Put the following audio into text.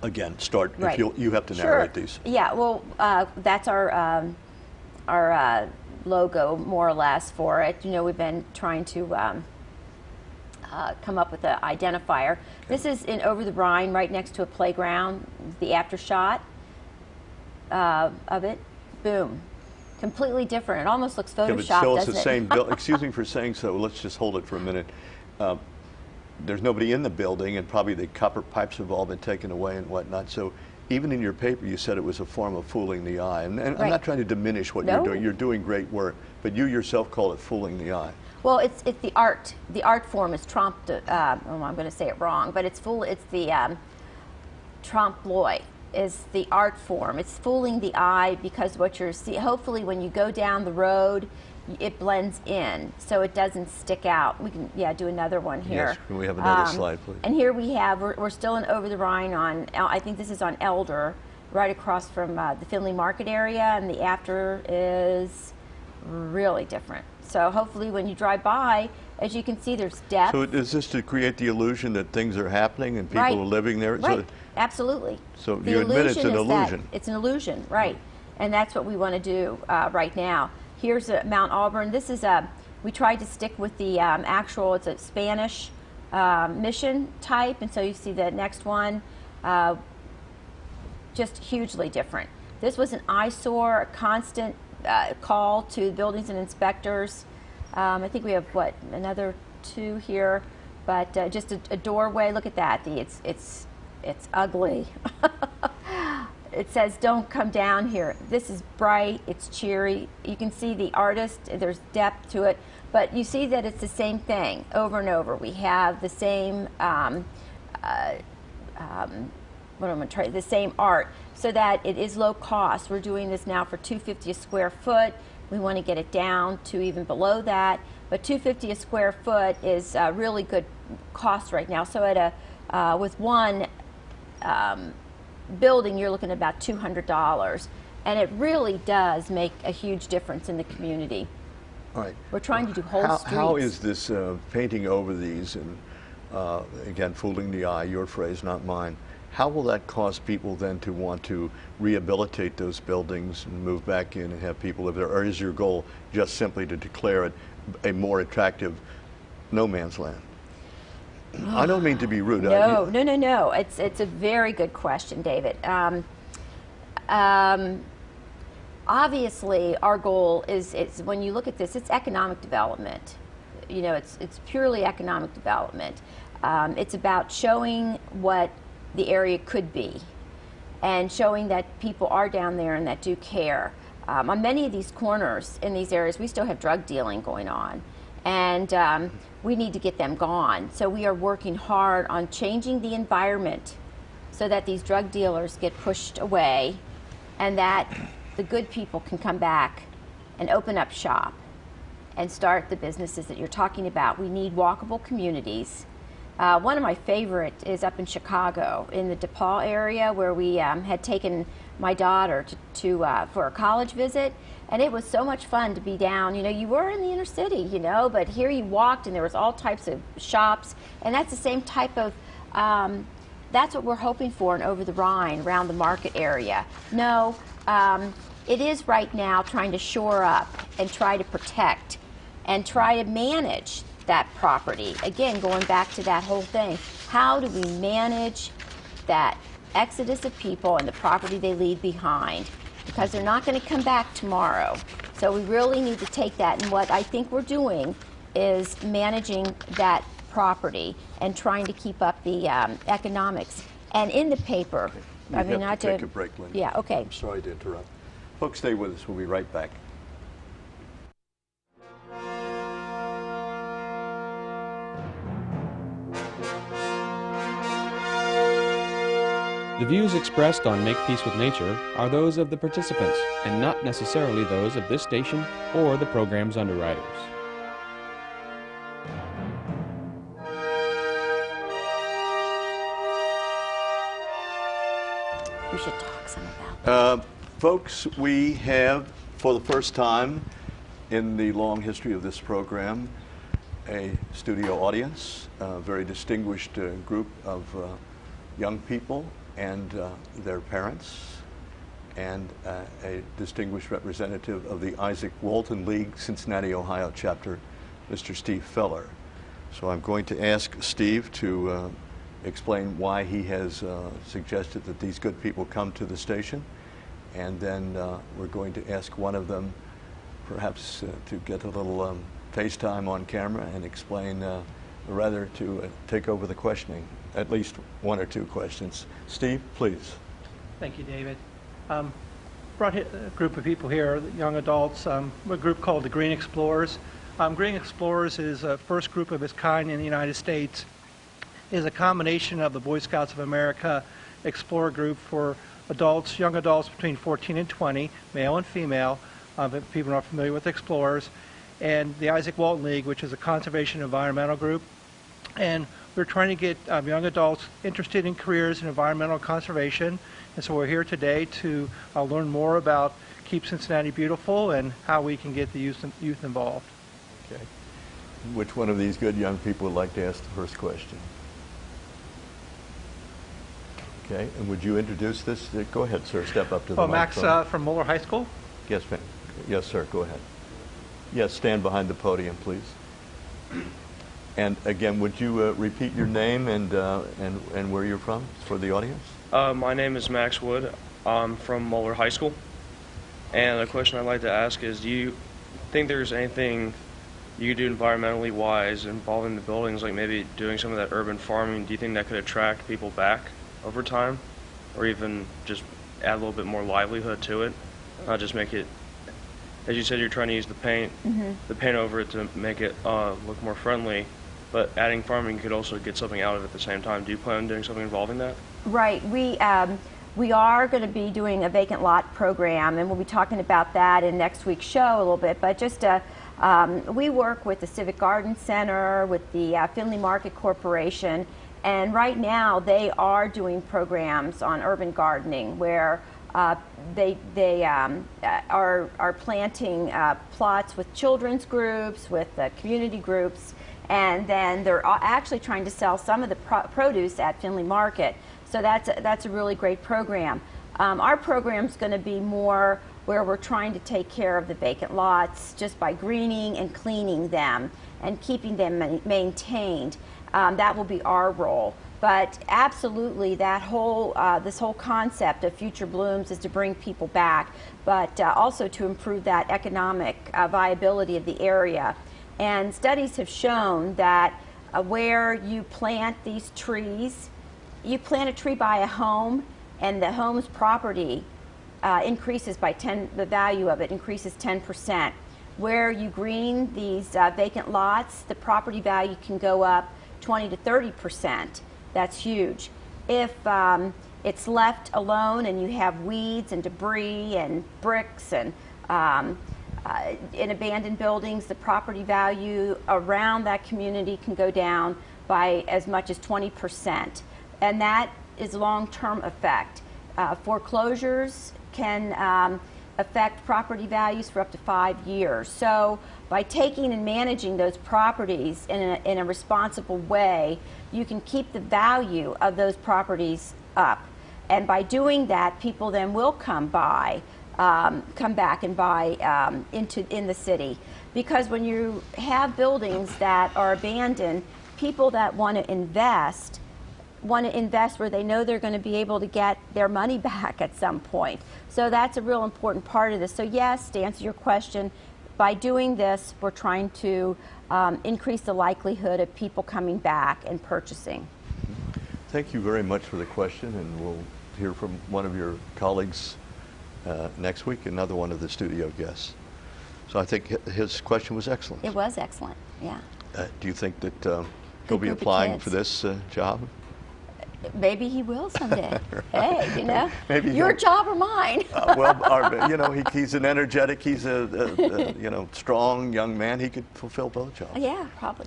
again, start, Right. if you have to narrate these. Yeah, well, that's our logo, more or less, for it. You know, we've been trying to come up with an identifier. Okay. This is in Over the Rhine, right next to a playground, the after shot of it. Boom. Completely different. It almost looks Photoshopped, yeah, but still it's doesn't the it? same building. Excuse me for saying so. Let's just hold it for a minute. There's nobody in the building, and probably the copper pipes have all been taken away and whatnot. So even in your paper, you said it was a form of fooling the eye. And Right. I'm not trying to diminish what No. you're doing. You're doing great work. But you yourself call it fooling the eye. Well, it's the art. The art form is trompe. I'm going to say it wrong, but it's the trompe l'oeil is the art form. It's fooling the eye because what you're see. Hopefully, when you go down the road, it blends in, so it doesn't stick out. We can do another one here. Yes, can we have another slide, please? And here we have we're still in Over the Rhine on. I think this is on Elder, right across from the Findlay Market area, and the after is really different. So hopefully when you drive by, as you can see, there's depth. So is this to create the illusion that things are happening and people Right. are living there? Right, So, absolutely. so The you admit it's an illusion is that illusion. it's an illusion, right. And that's what we want to do right now. Here's Mount Auburn. This is we tried to stick with the actual, it's a Spanish mission type, and so you see the next one, just hugely different. This was an eyesore, a constant call to buildings and inspectors. I think we have, what, another two here, but just a doorway. Look at that. It's ugly. It says, don't come down here. This is bright, it's cheery. You can see the artist, there's depth to it, but you see that it's the same thing over and over. We have the same, what am I going to try, the same art, so that it is low cost. We're doing this now for $250 a square foot. We want to get it down to even below that, but $250 a square foot is really good cost right now. So at a, with one, building, you're looking at about $200, and it really does make a huge difference in the community. All right. We're trying to do whole streets. How is this painting over these, and again, fooling the eye, your phrase, not mine, how will that cause people then to want to rehabilitate those buildings and move back in and have people live there? Or is your goal just simply to declare it a more attractive no man's land? I don't mean to be rude. No. It's a very good question, David. Obviously, our goal is when you look at this, it's economic development. You know, it's purely economic development. It's about showing what the area could be, and showing that people are down there and that do care. On many of these corners in these areas, we still have drug dealing going on, and we need to get them gone. So we are working hard on changing the environment so that these drug dealers get pushed away, and that the good people can come back and open up shop and start the businesses that you're talking about. We need walkable communities. One of my favorite is up in Chicago, in the DePaul area, where we had taken my daughter for a college visit, and it was so much fun to be down. You know, you were in the inner city, you know, but here you walked and there was all types of shops, and that's the same type of, that's what we're hoping for in Over the Rhine, around the market area. No, it is right now trying to shore up and try to protect and try to manage that property. Again, going back to that whole thing, how do we manage that exodus of people and the property they leave behind? Because they're not going to come back tomorrow. So we really need to take that, and what I think we're doing is managing that property and trying to keep up the economics. And in the paper, I mean, not to take a break, Linda. Yeah, okay. I'm sorry to interrupt. Folks, stay with us. We'll be right back. The views expressed on Make Peace with Nature are those of the participants and not necessarily those of this station or the program's underwriters. We should talk some about that. Folks, we have, for the first time in the long history of this program, a studio audience, a very distinguished group of young people and their parents, and a distinguished representative of the Isaac Walton League, Cincinnati, Ohio chapter, Mr. Steve Feller. So I'm going to ask Steve to explain why he has suggested that these good people come to the station, and then we're going to ask one of them perhaps to get a little FaceTime on camera and explain, or rather to take over the questioning, at least one or two questions. Steve, please. Thank you, David. Brought a group of people here, young adults, a group called the Green Explorers. Green Explorers is a first group of its kind in the United States. It is a combination of the Boy Scouts of America Explorer Group for adults, young adults between 14 and 20, male and female, if people are not familiar with explorers, and the Isaac Walton League, which is a conservation environmental group. And we're trying to get young adults interested in careers in environmental conservation. And so we're here today to learn more about Keep Cincinnati Beautiful and how we can get the youth involved. Okay. Which one of these good young people would like to ask the first question? Okay, and would you introduce this? Go ahead, sir. Step up to the Max microphone. from Moeller High School. Yes, ma'am. Yes, sir. Go ahead. Yes, stand behind the podium, please. And again, would you repeat your name and where you're from for the audience? My name is Max Wood. I'm from Moeller High School. And the question I'd like to ask is, do you think there's anything you could do environmentally wise involving the buildings, like maybe doing some of that urban farming? Do you think that could attract people back over time, or even just add a little bit more livelihood to it? Not just make it, as you said, you're trying to use the paint over it to make it look more friendly, but adding farming could also get something out of it at the same time. Do you plan on doing something involving that? Right. We are going to be doing a vacant lot program, and we'll be talking about that in next week's show a little bit. But just we work with the Civic Garden Center, with the Findlay Market Corporation, and right now they are doing programs on urban gardening where they are planting plots with children's groups, with community groups, and then they're actually trying to sell some of the produce at Findlay Market. So that's a really great program. Our program's going to be more where we're trying to take care of the vacant lots just by greening and cleaning them and keeping them maintained. That will be our role. But absolutely, that whole this whole concept of Future Blooms is to bring people back, but also to improve that economic viability of the area. And studies have shown that where you plant these trees, you plant a tree by a home, and the home's property increases by the value of it increases 10%. Where you green these vacant lots, the property value can go up 20 to 30%. That's huge. If it's left alone and you have weeds and debris and bricks and in abandoned buildings, the property value around that community can go down by as much as 20%. And that is long-term effect. Foreclosures can affect property values for up to 5 years. So by taking and managing those properties in a responsible way, you can keep the value of those properties up. And by doing that, people then will come back and buy in the city. Because when you have buildings that are abandoned, people that want to invest where they know they're going to be able to get their money back at some point. So that's a real important part of this. So yes, to answer your question, by doing this, we're trying to increase the likelihood of people coming back and purchasing. Thank you very much for the question, and we'll hear from one of your colleagues next week, another one of the studio guests. So I think his question was excellent. It was excellent, yeah. Do you think that he'll be applying for this job? Maybe he will someday. Hey, you know, Maybe your job or mine. You know, he's an energetic, he's a strong young man. He could fulfill both jobs. Yeah, probably.